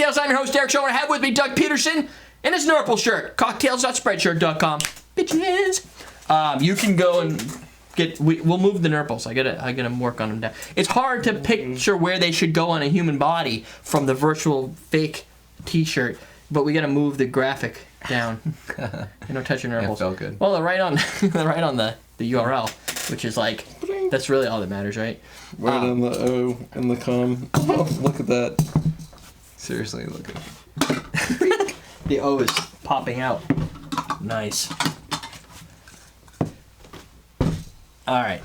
Cocktails. I'm your host, Derek Schoen. I have with me Doug Peterson in his Nurple shirt. Cocktails.spreadshirt.com. Bitches. You can go and we'll move the Nurples. I gotta work on them down. It's hard to picture where they should go on a human body from the virtual fake t-shirt, but we gotta move the graphic down. You don't touch your Nurples. It felt good. Well, they're right on the URL, which is like, that's really all that matters, right? Right on the O and the com. Oh, look at that. Seriously, look at The O is popping out. Nice. Alright.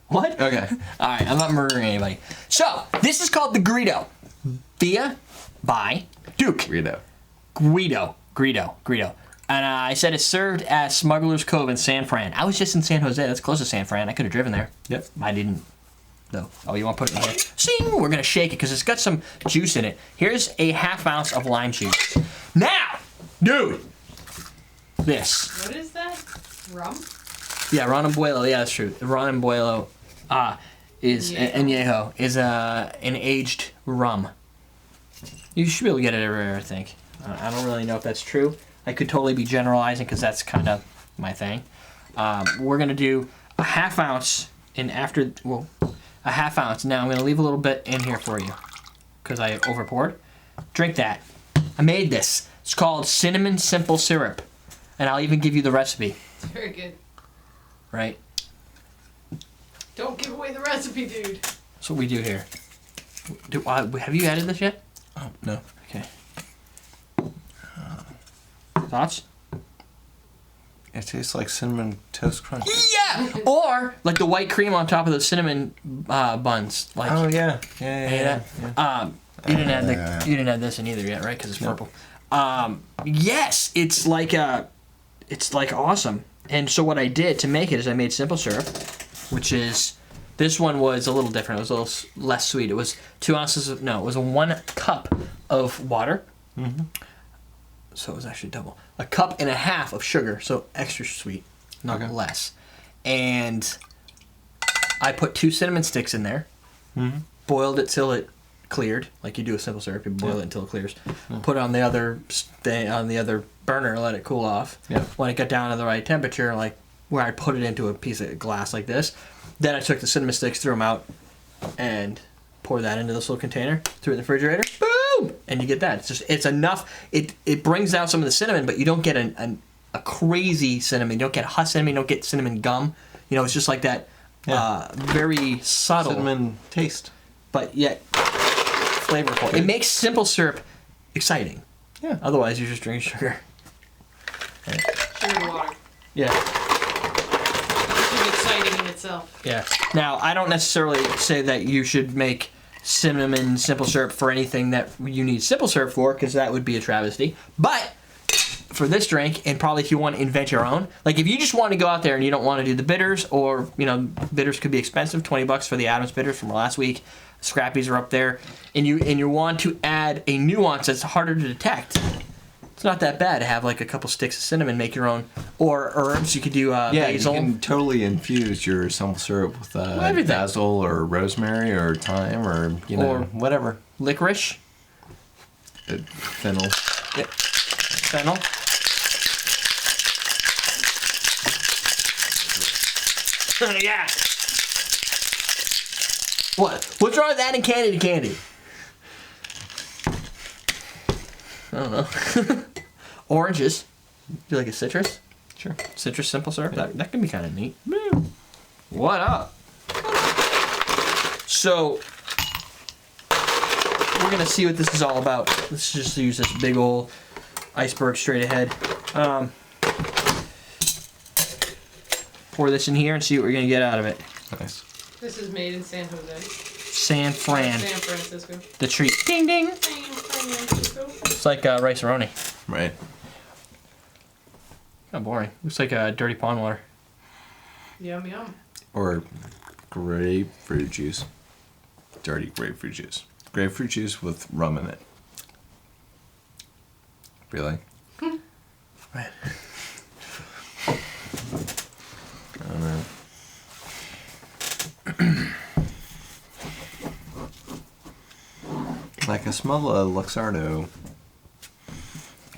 What? Okay. Alright, I'm not murdering anybody. So, this is called the Grito. By Duke. Grito. Grito. And I said it's served at Smugglers Cove in San Fran. I was just in San Jose. That's close to San Fran. I could have driven there. Yep. I didn't, though. Oh, you want to put it in here? Sing! We're going to shake it because it's got some juice in it. Here's a ½ ounce of lime juice. Now, dude, this. What is that? Rum? Yeah, Ron Abuelo. Yeah, that's true. Ron Abuelo Anejo is an aged rum. You should be able to get it everywhere, I think. I don't really know if that's true. I could totally be generalizing because that's kind of my thing. We're going to do a ½ ounce a ½ ounce. Now I'm going to leave a little bit in here for you because I overpoured. Drink that. I made this. It's called cinnamon simple syrup. And I'll even give you the recipe. It's very good. Right? Don't give away the recipe, dude. That's what we do here. Have you added this yet? Oh, no. Okay. Thoughts? It tastes like cinnamon toast crunch. Yeah! Or like the white cream on top of the cinnamon buns. Like, Oh yeah. You didn't add you didn't add this in either yet, right? Because it's purple. Yes, it's like awesome. And so what I did to make it is I made simple syrup, which is, this one was a little different. It was a little less sweet. It was 2 ounces of, no, it was a 1 cup of water. Mm-hmm. So it was actually double. A cup and a half of sugar, so extra sweet, not less. And I put 2 cinnamon sticks in there, boiled it till it cleared, like you do with simple syrup. You boil it until it clears. Put it on the other burner, let it cool off. Yeah. When it got down to the right temperature, like where I put it into a piece of glass like this, then I took the cinnamon sticks, threw them out, and poured that into this little container, threw it in the refrigerator. Boom! And you get that. It's enough. It brings out some of the cinnamon, but you don't get a crazy cinnamon. You don't get hot cinnamon. You don't get cinnamon gum. You know, it's just like that very subtle Cinnamon taste. but yet flavorful. It makes simple syrup exciting. Yeah. Otherwise, you're just drinking sugar. Sugar and water. Yeah. Which is exciting in itself. Yeah. Now, I don't necessarily say that you should make cinnamon simple syrup for anything that you need simple syrup for, because that would be a travesty. But for this drink, and probably if you want to invent your own, like if you just want to go out there and you don't want to do the bitters, or, you know, bitters could be expensive, $20 for the Adams bitters from last week. Scrappies are up there, and you want to add a nuance that's harder to detect. It's not that bad to have like a couple sticks of cinnamon, make your own, or herbs. You could do basil. You can totally infuse your simple syrup with everything. basil or rosemary or thyme or Or whatever. Licorice. Fennel. Yep. Fennel. Yeah. What's wrong with adding candy to candy? I don't know. Oranges. Do you like a citrus? Sure. Citrus simple syrup? That can be kind of neat. What up? So, we're going to see what this is all about. Let's just use this big old iceberg straight ahead. Pour this in here and see what we're going to get out of it. Nice. This is made in San Jose. San Fran. San Francisco. The treat. Ding ding. San Francisco. It's like rice-a-roni. Right. Kind of boring. Looks like dirty pond water. Yum yum. Or grapefruit juice. Dirty grapefruit juice. Grapefruit juice with rum in it. Really? Right. I don't know. I can smell a Luxardo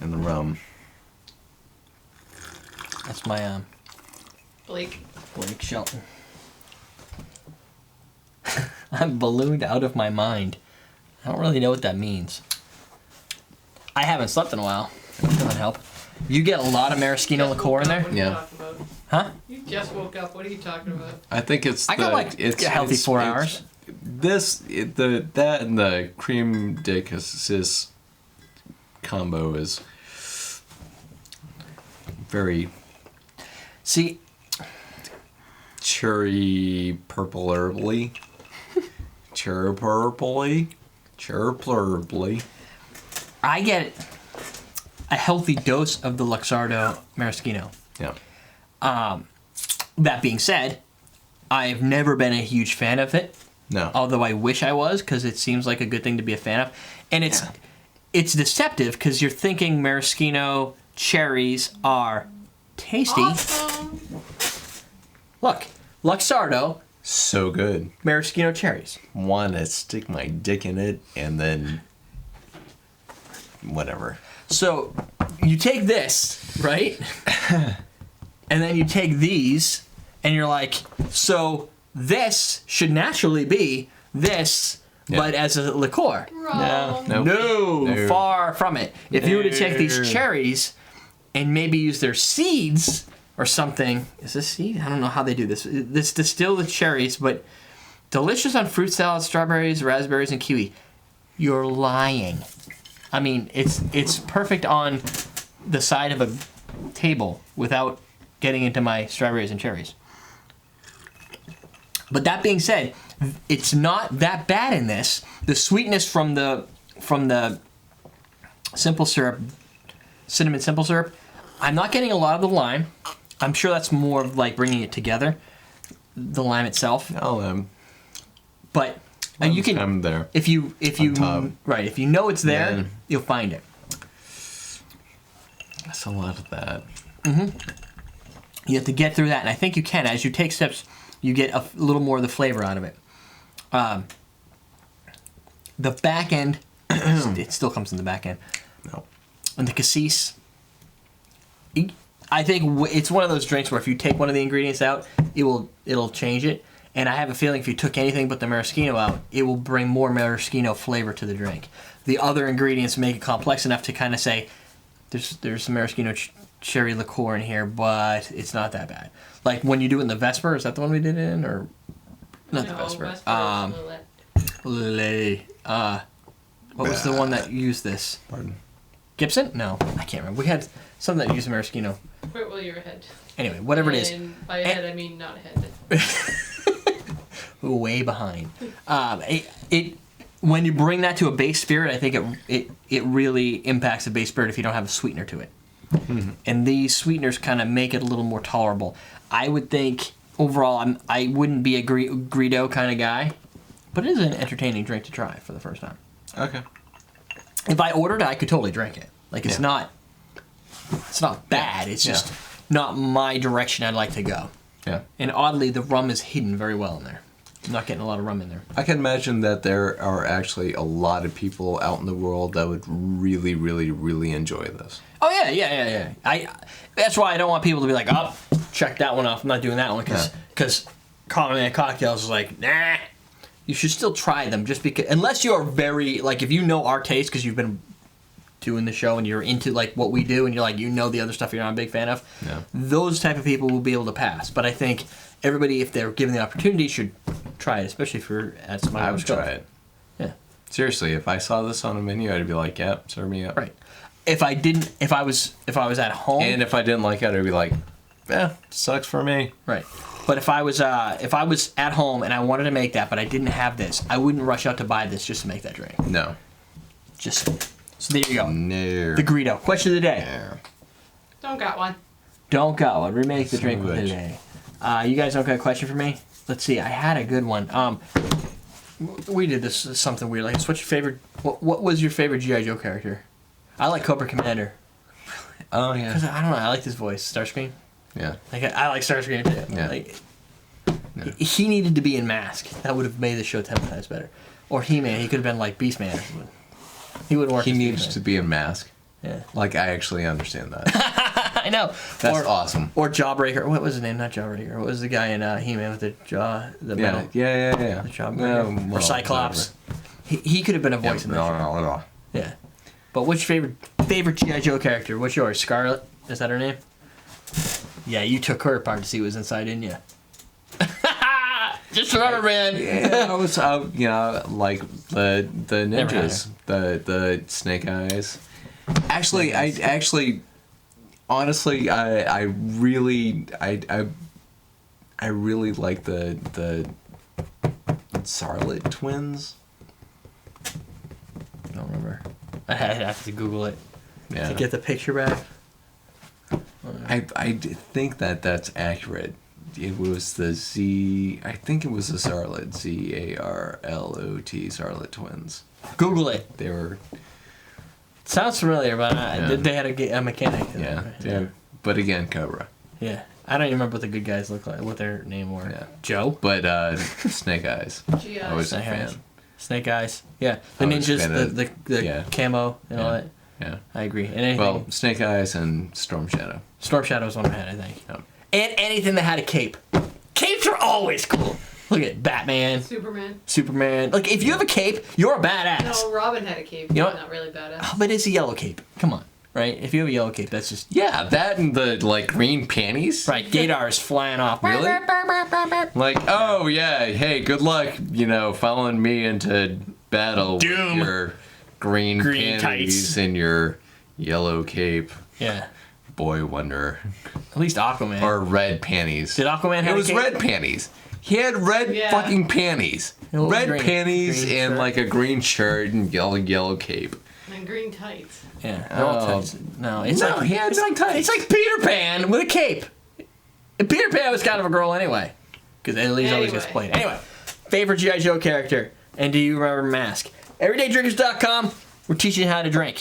in the rum. That's my Blake. Blake Shelton. I'm ballooned out of my mind. I don't really know what that means. I haven't slept in a while. That doesn't help. You get a lot of maraschino liqueur in there? What are you Yeah. talking about? Huh? You just woke up. What are you talking about? I think it's I got like a healthy 4 hours. That and the Creme de Cassis combo is very See, cherry purple herbally. Cherry purpley. I get a healthy dose of the Luxardo maraschino. Yeah. That being said, I've never been a huge fan of it. No. Although I wish I was, because it seems like a good thing to be a fan of. And it's deceptive, because you're thinking maraschino cherries are tasty. Awesome. Look, Luxardo, So good. maraschino cherries. Want to stick my dick in it and then whatever. So you take this, right? And then you take these, and you're like, so this should naturally be this, Yeah. but as a liqueur. Wrong. Nope. No, far from it. If you were to take No. these cherries and maybe use their seeds or something. Is this seed? I don't know how they do this. This distill the cherries, but delicious on fruit salad, strawberries, raspberries, and kiwi. You're lying. I mean, it's perfect on the side of a table without getting into my strawberries and cherries. But that being said, it's not that bad in this. The sweetness from the simple syrup, cinnamon simple syrup, I'm not getting a lot of the lime. I'm sure that's more of like bringing it together, the lime itself. Oh, But you can, I'm there. if you top. right, if you know it's there, Yeah. you'll find it. That's a lot of that. You have to get through that, and I think you can. As you take steps, you get a little more of the flavor out of it. The back end, it still comes in the back end. No. And the cassis, I think it's one of those drinks where if you take one of the ingredients out, it'll change it. And I have a feeling if you took anything but the maraschino out, it will bring more maraschino flavor to the drink. The other ingredients make it complex enough to kind of say, there's some maraschino cherry liqueur in here, but it's not that bad. Like when you do it in the Vesper, is that the one we did it in, or not the No, Vesper? Vesper is Lillet. What was the one that used this? Pardon. Gibson? No, I can't remember. We had something that used maraschino. Wait, well, you're ahead. Anyway, whatever it is. And by ahead, I mean not ahead. Way behind. When you bring that to a base spirit, I think it really impacts the base spirit if you don't have a sweetener to it. Mm-hmm. And these sweeteners kind of make it a little more tolerable. I would think overall, I wouldn't be a Grito kind of guy, but it is an entertaining drink to try for the first time. Okay. If I ordered it, I could totally drink it. Like it's not bad. It's just not my direction I'd like to go. Yeah. And oddly, the rum is hidden very well in there. I'm not getting a lot of rum in there. I can imagine that there are actually a lot of people out in the world that would really, really, really enjoy this. Oh yeah. That's why I don't want people to be like, oh, check that one off. I'm not doing that one because Grito Cocktails is like, nah. You should still try them just because, unless you are very like, if you know our taste because you've been doing the show and you're into like what we do and you're like the other stuff you're not a big fan of. Yeah. Those type of people will be able to pass. But I think everybody, if they're given the opportunity, should try it, especially if you're at Smugglers I would Cove. try it. Yeah. Seriously, if I saw this on a menu, I'd be like, "Yeah, serve me up." Right. If I was at home, And if I didn't like it, I'd be like, "Yeah, sucks for me." right. But if I was at home and I wanted to make that, but I didn't have this, I wouldn't rush out to buy this just to make that drink. No. Just so there you go. No. The Grito question of the day. No. Don't got one. Don't go. I'd remake the drink with Good. today. You guys don't got a question for me? Let's see. I had a good one. We did this something weird. Like, what's your favorite? What was your favorite GI Joe character? I like Cobra Commander. Oh Cause yeah. I don't know. I like his voice. Starscream. Yeah. Like I like Starscream too. Yeah. Like, he needed to be in Mask. That would have made the show 10 times better. Or He-Man. He could have been like Beastman. He wouldn't work. He as needs Superman. to be a mask. Yeah. Like, I actually understand that. I know. That's awesome. Or Jawbreaker. What was his name? Not Jawbreaker. What was the guy in He-Man with the jaw, the metal? Yeah. The Jawbreaker. Or Cyclops. He could have been a voice in this show. No. Yeah. But what's your favorite G.I. Joe character? What's yours? Scarlet? Is that her name? Yeah, you took her apart to see what was inside, didn't you? Just remember, man. Yeah, I was, like the ninjas, the Snake Eyes. Actually, honestly, I really like the Sarlet twins. I don't remember. I have to Google it Yeah, to get the picture back. I think that's accurate. It was the Z. I think it was the Sarlet, Zarlot, Sarlet twins. Google it. They were. Sounds familiar, but Yeah. they had a mechanic. Yeah. But again, Cobra. Yeah. I don't even remember what the good guys look like, what their name were. Yeah. Joe? But Snake Eyes. G.I. I was a Snake fan. Eyes. Snake Eyes. Yeah. The I was a ninjas, fan of- the yeah. camo and all Yeah. that. Yeah. I agree. And anything. Well, Snake Eyes and Storm Shadow. Storm Shadow was one I had, I think. Yeah. And anything that had a cape. Capes are always cool. Look at Batman, Superman. Superman. Like, if you have a cape, you're a badass. No, Robin had a cape. You know what? Not really badass. Oh, but it's a yellow cape. Come on. Right? If you have a yellow cape, that's just... Yeah, that and the like green panties. Right, Gator is flying off. Really? Like, oh yeah, hey, good luck, following me into battle Doom. with your green Green panties tights. and your yellow cape. Yeah. Boy wonder. At least Aquaman. Or red panties. Did Aquaman have It was a cape? red panties. He had red Yeah. fucking panties. It was Red green. panties Green and shirt. like a green shirt and yellow cape. And green tights. Yeah. They're all Oh. tights. No, it's No, like he had it's no like tights. It's like Peter Pan with a cape. And Peter Pan was kind of a girl anyway, because Elise always gets Anyway. played. Anyway, favorite GI Joe character, and do you remember Mask? EverydayDrinkers.com. We're teaching you how to drink.